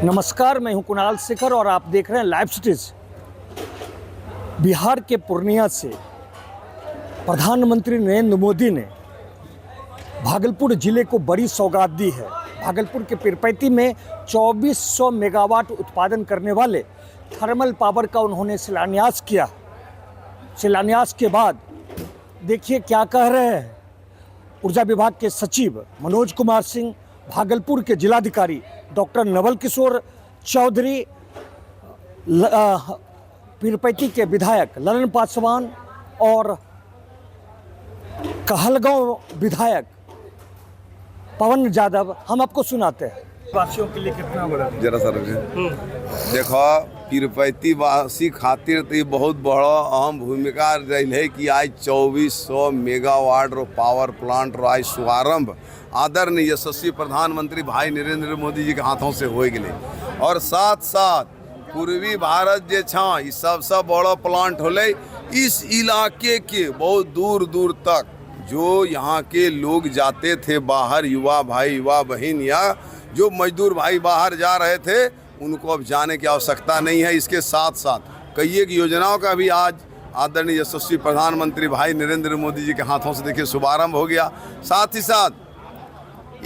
नमस्कार, मैं हूं कुणाल शेखर और आप देख रहे हैं लाइव सिटीज। बिहार के पूर्णिया से प्रधानमंत्री नरेंद्र मोदी ने भागलपुर जिले को बड़ी सौगात दी है। भागलपुर के पीरपैंती में 2400 मेगावाट उत्पादन करने वाले थर्मल पावर का उन्होंने शिलान्यास किया। शिलान्यास के बाद देखिए क्या कह रहे हैं ऊर्जा विभाग के सचिव मनोज कुमार सिंह, भागलपुर के जिलाधिकारी डॉक्टर नवल किशोर चौधरी, पीरपैंती के विधायक ललन पासवान और कहलगांव विधायक पवन यादव। हम आपको सुनाते हैं वासियों के लिए कितना बड़ा जरा सर देखो, पीरपैंती वासी खातिर तो ये बहुत बड़ा अहम भूमिका रही है कि आज 2400 मेगावाट रो पावर प्लांट रो आज शुभारंभ आदरणीय यशस्वी प्रधानमंत्री भाई नरेंद्र मोदी जी के हाथों से हो गए। और साथ साथ पूर्वी भारत जे छा ये सबसे बड़ा प्लांट होले। इस इलाके के बहुत दूर दूर तक जो यहाँ के लोग जाते थे बाहर, युवा भाई युवा बहन या जो मजदूर भाई बाहर जा रहे थे, उनको अब जाने की आवश्यकता नहीं है। इसके साथ साथ कई एक योजनाओं का भी आज आदरणीय यशस्वी प्रधानमंत्री भाई नरेंद्र मोदी जी के हाथों से देखिए शुभारंभ हो गया। साथ ही साथ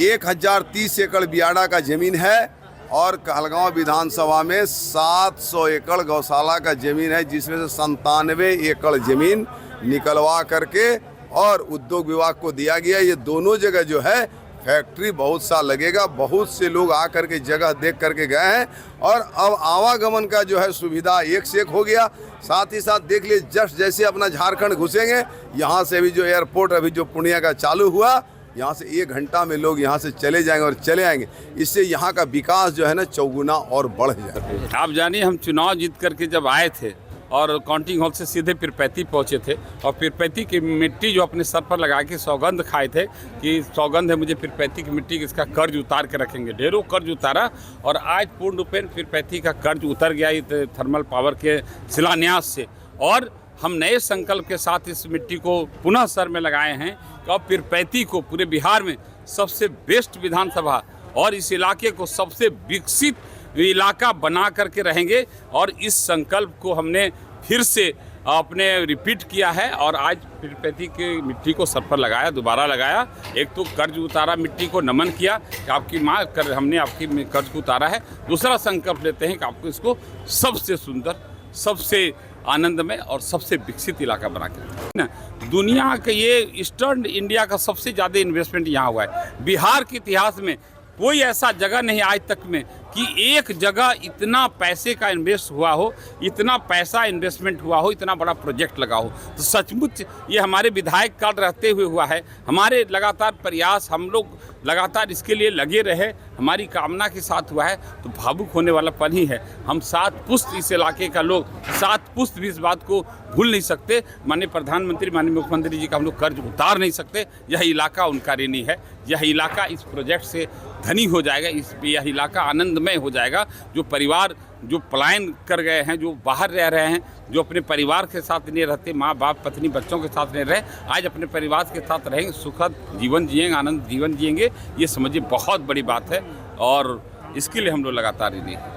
1030 एकड़ बियाड़ा का जमीन है और कहलगांव विधानसभा में 700 एकड़ गौशाला का जमीन है, जिसमें से 97 एकड़ जमीन निकलवा करके और उद्योग विभाग को दिया गया। ये दोनों जगह जो है फैक्ट्री बहुत सा लगेगा। बहुत से लोग आकर के जगह देख करके गए हैं और अब आवागमन का जो है सुविधा एक से एक हो गया। साथ ही साथ देख लीजिए, जस्ट जैसे अपना झारखंड घुसेंगे, यहाँ से भी जो एयरपोर्ट अभी जो पूर्णिया का चालू हुआ, यहाँ से 1 घंटा में लोग यहाँ से चले जाएंगे और चले आएंगे। इससे यहाँ का विकास जो है ना चौगुना और बढ़ जाएगा। आप जानिए, हम चुनाव जीत करके जब आए थे और काउंटिंग हॉल से सीधे पीरपैंती पहुँचे थे और पीरपैंती की मिट्टी जो अपने सर पर लगा के सौगंध खाए थे कि सौगंध है मुझे पीरपैंती की मिट्टी की, इसका कर्ज उतार के रखेंगे। ढेरों कर्ज उतारा और आज पूर्ण रूपेण पीरपैंती का कर्ज उतर गया थर्मल पावर के शिलान्यास से। और हम नए संकल्प के साथ इस मिट्टी को पुनः सर में लगाए हैं कि अब पीरपैंती को पूरे बिहार में सबसे बेस्ट विधानसभा और इस इलाके को सबसे विकसित इलाका बना करके रहेंगे। और इस संकल्प को हमने फिर से अपने रिपीट किया है और आज पीरपैंती की मिट्टी को सर पर लगाया, दोबारा लगाया। एक तो कर्ज उतारा, मिट्टी को नमन किया कि आपकी माँ हमने आपकी कर्ज को उतारा है। दूसरा संकल्प लेते हैं कि आपको इसको सबसे सुंदर, सबसे आनंदमय और सबसे विकसित इलाका बना के ना। दुनिया के ये ईस्टर्न इंडिया का सबसे ज़्यादा इन्वेस्टमेंट यहाँ हुआ है। बिहार के इतिहास में कोई ऐसा जगह नहीं आज तक में कि एक जगह इतना पैसे का इन्वेस्ट हुआ हो, इतना पैसा इन्वेस्टमेंट हुआ हो, इतना बड़ा प्रोजेक्ट लगा हो। तो सचमुच ये हमारे विधायक काल रहते हुए हुआ है। हमारे लगातार प्रयास, हम लोग लगातार इसके लिए लगे रहे, हमारी कामना के साथ हुआ है। तो भावुक होने वाला पल ही है। हम 7 पुश्त इस इलाके का लोग 7 पुश्त भी इस बात को भूल नहीं सकते। माननीय प्रधानमंत्री, माननीय मुख्यमंत्री जी का हम लोग कर्ज उतार नहीं सकते। यह इलाका उनका ऋणी है। यह इलाका इस प्रोजेक्ट से धनी हो जाएगा। यह इलाका आनंदमय हो जाएगा। जो परिवार जो पलायन कर गए हैं, जो बाहर रह रहे हैं, जो अपने परिवार के साथ नहीं रहते, माँ बाप पत्नी बच्चों के साथ नहीं रहे, आज अपने परिवार के साथ रहेंगे, सुखद जीवन जिएंगे, आनंद जीवन जिएंगे। ये समझिए बहुत बड़ी बात है और इसके लिए हम लोग लगातार ऋणी हैं।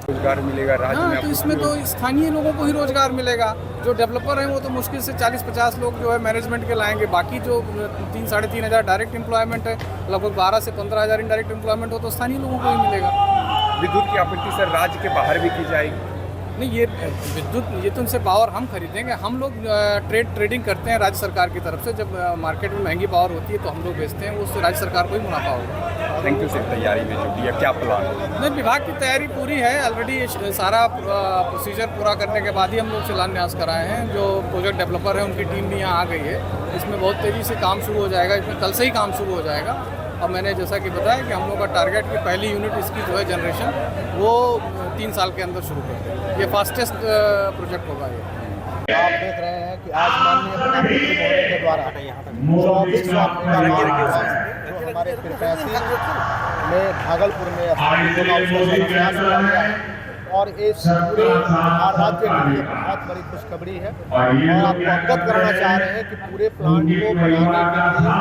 रोजगार मिलेगा राज्य में? तो इसमें तो स्थानीय लोगों को ही रोजगार मिलेगा। जो डेवलपर हैं वो तो मुश्किल से 40-50 लोग जो है मैनेजमेंट के लाएंगे। बाकी जो 3-3.5 हज़ार डायरेक्ट एम्प्लॉयमेंट है, लगभग 12 से 15 हज़ार इनडायरेक्ट एम्प्लॉयमेंट हो तो स्थानीय लोगों को ही मिलेगा। विद्युत की आपूर्ति सर राज्य के बाहर भी की जाएगी? नहीं, ये विद्युत, ये तो उनसे पावर हम खरीदेंगे। हम लोग ट्रेडिंग करते हैं राज्य सरकार की तरफ से। जब मार्केट में महंगी पावर होती है तो हम लोग बेचते हैं, उससे राज्य सरकार को ही मुनाफा होगा। Thank you sir. तैयारी में जुटी है, क्या प्लान है? नहीं, विभाग की तैयारी पूरी है। ऑलरेडी सारा प्रोसीजर पूरा करने के बाद ही हम लोग शिलान्यास कराए हैं। जो प्रोजेक्ट डेवलपर है उनकी टीम भी यहाँ आ गई है। इसमें बहुत तेज़ी से काम शुरू हो जाएगा। इसमें कल से ही काम शुरू हो जाएगा। और मैंने जैसा कि बताया कि हम लोग का टारगेट कि पहली यूनिट इसकी जो है जनरेशन वो 3 साल के अंदर शुरू कर दें। ये फास्टेस्ट प्रोजेक्ट होगा। ये आप देख रहे हैं कि आज माननीय प्रधानमंत्री महोदय के द्वारा 2400 जो हमारे पीरपैंती में भागलपुर में स्थापित होगा उसका शिलान्यास किया गया है। और इस पूरे बिहार राज्य के लिए बहुत बड़ी खुशखबरी है। और आपको अवगत कराना चाह रहे हैं कि पूरे प्लांट को बनाने के लिए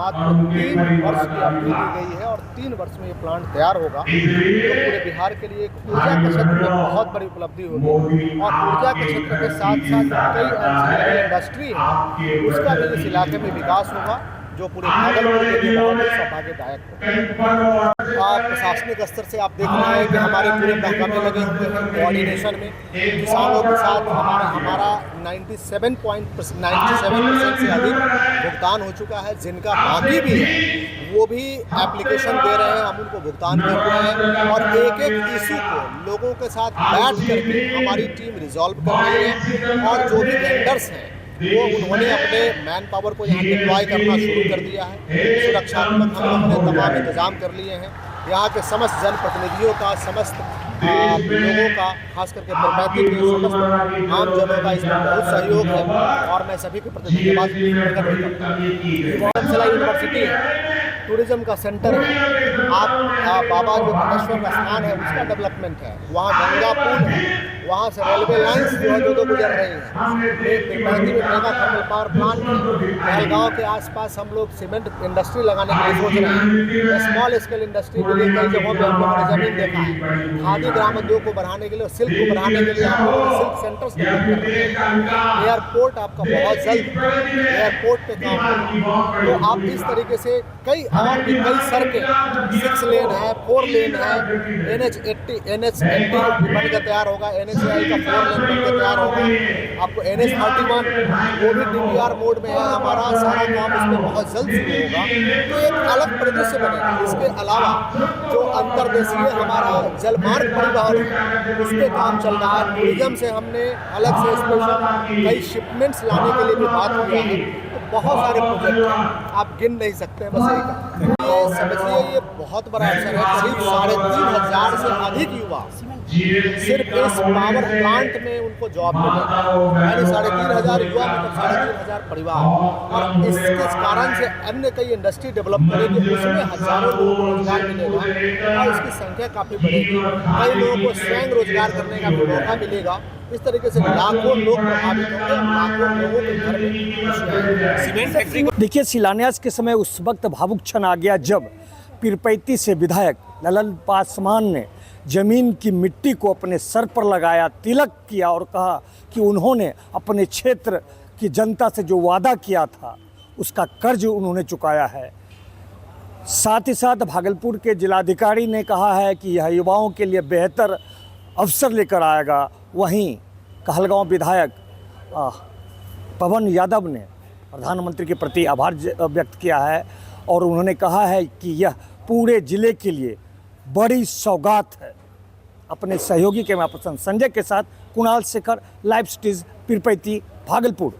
मात्र 3 वर्ष की अवधि दी गई है और 3 वर्ष में ये प्लांट तैयार होगा। तो पूरे बिहार के लिए एक ऊर्जा के क्षेत्र में बहुत बड़ी उपलब्धि होगी और ऊर्जा के क्षेत्र के साथ साथ कई ऐसी इंडस्ट्री है उसका भी इस इलाके में विकास होगा, जो पूरे भागलपुर के लिए बहुत ही सौभाग्यदायक होगा। प्रशासनिक स्तर से आप देख रहे हैं कि हमारे पूरे महकमे लगे हुए हैं कोऑर्डिनेशन में। किसानों के साथ हमारा 97% से अधिक भुगतान हो चुका है। जिनका बाकी भी है वो भी एप्लीकेशन दे रहे हैं, हम उनको भुगतान कर रहे हैं और एक एक इशू को लोगों के साथ बैठ करके हमारी टीम रिजॉल्व कर रही है। और जो भी वेंडर्स हैं वो उन्होंने अपने मैन पावर को यहाँ डिप्लॉय करना शुरू कर दिया है। सुरक्षात्मक हम लोगों ने तमाम इंतजाम कर लिए हैं। यहाँ के समस्त जनप्रतिनिधियों का, समस्त लोगों का, खास करके पिरपैती के समस्त आम जनों का इसमें बहुत सहयोग है और मैं सभी के प्रति धन्यवाद प्रकट करता हूँ। यूनिवर्सिटी है, टूरिज्म का सेंटर है, आप बाबा जो भुवनेश्वर का स्थान है उसका डेवलपमेंट है, वहाँ गंगा पुल है, वहाँ से रेलवे लाइन्स जो गुजर रही हैं। पिरपैती में मेगा थर्मल पावर प्लांट है। पहलगांव के आसपास हम लोग सीमेंट इंडस्ट्री लगाने के लिए सोच रहे हैं। स्मॉल स्केल इंडस्ट्री के लिए कई जगहों पर हम लोगों ने जमीन देखा है। खादी ग्राम उद्योग को बढ़ाने के लिए, सिल्क को बढ़ाने के लिए हम लोग सिल्क सेंटर्स डेवलप कर रहे हैं। एयरपोर्ट आपका बहुत जल्द एयरपोर्ट पे काम होगा। तो आप इस तरीके से कई और भी कई सड़कें 6 लेन है, 4 लेन है, NH80 बनकर तैयार होगा, NHAI का 4 लेन बनकर तैयार होगा। आपको NH31 वो भी DPR मोड में है, हमारा सारा काम इसमें बहुत जल्द शुरू होगा। तो एक अलग परिदृश्य बनेगा। इसके अलावा जो अंतर्देशीय हमारा जलमार्ग परिवहन है उसके काम चल रहा है। टूरिज्म से हमने अलग से स्पेशल कई शिपमेंट्स लाने के लिए भी बात किया है। तो बहुत सारे प्रोजेक्ट हैं, आप गिन नहीं सकते हैं। बस ये समझिए ये बहुत बड़ा अवसर है। करीब 3500 से अधिक युवा सिर्फ इस पावर प्लांट में उनको जॉब मिलेगा। यानी 3500 युवा मतलब 3500 परिवार। और इसके कारण से अन्य कई इंडस्ट्री डेवलप करेंगे, उसमें हजारों लोगों को रोजगार मिलेगा और इसकी संख्या काफ़ी बढ़ेगी। कई लोगों को स्वयं रोजगार करने का भी मौका मिलेगा। इस तरीके से लाखों लोग प्रभावित होंगे, लाखों लोगों के घर में सीमेंट फैक्ट्री। देखिए, शिलान्यास के समय उस वक्त भावुक क्षण आ गया जब पीरपैती से विधायक ललन पासवान ने जमीन की मिट्टी को अपने सर पर लगाया, तिलक किया और कहा कि उन्होंने अपने क्षेत्र की जनता से जो वादा किया था उसका कर्ज उन्होंने चुकाया है। साथ ही साथ भागलपुर के जिलाधिकारी ने कहा है कि यह युवाओं के लिए बेहतर अवसर लेकर आएगा। वहीं कहलगांव विधायक पवन यादव ने प्रधानमंत्री के प्रति आभार व्यक्त किया है और उन्होंने कहा है कि यह पूरे ज़िले के लिए बड़ी सौगात है। अपने सहयोगी कैमरा पर्सन संजय के साथ कुणाल शेखर, लाइव स्टीज, पीरपैती, भागलपुर।